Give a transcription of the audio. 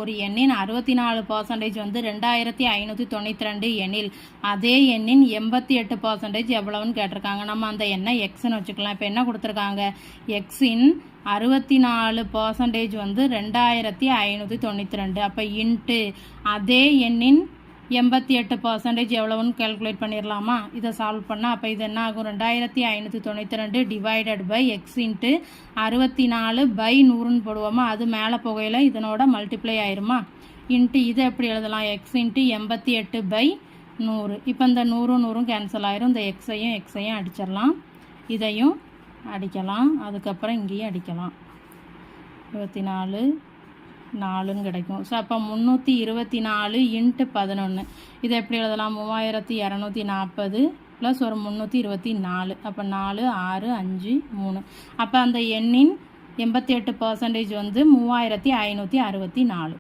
ஒரு எண்ணின் 64% வந்து 2592 எண்ணில் அதே எண்ணின் 88% எவ்வளவுன்னு கேட்டிருக்காங்க. நம்ம அந்த எண்ணை எக்ஸ்ன்னு வச்சுக்கலாம். இப்போ என்ன கொடுத்துருக்காங்க, எக்ஸின் 64% வந்து 2592. அப்போ இன்ட்டு அதே எண்ணின் 88% எவ்வளவுன்னு கேல்குலேட் பண்ணிடலாமா? இதை சால்வ் பண்ணால் அப்போ இது என்ன ஆகும், 2592 divided by X into 64 by 100ன்னு போடுவோமா? அது மேலே போகையில் இதனோட மல்டிப்ளை ஆயிருமா? இன்ட்டு இதை எப்படி எழுதலாம், எக்ஸ் இன்ட்டு 88 பை 100. இப்போ இந்த 100 கேன்சல் ஆயிரும். இந்த எக்ஸையும் அடிச்சிடலாம், இதையும் அடிக்கலாம், அதுக்கப்புறம் இங்கேயும் அடிக்கலாம். 24 4ன்னு கிடைக்கும். ஸோ அப்போ 324 இன்ட்டு 11. இதை எப்படி எழுதலாம், 3240 ப்ளஸ் ஒரு 324. அப்போ 4 6 5 3. அப்போ அந்த எண்ணின் 88% வந்து 3564.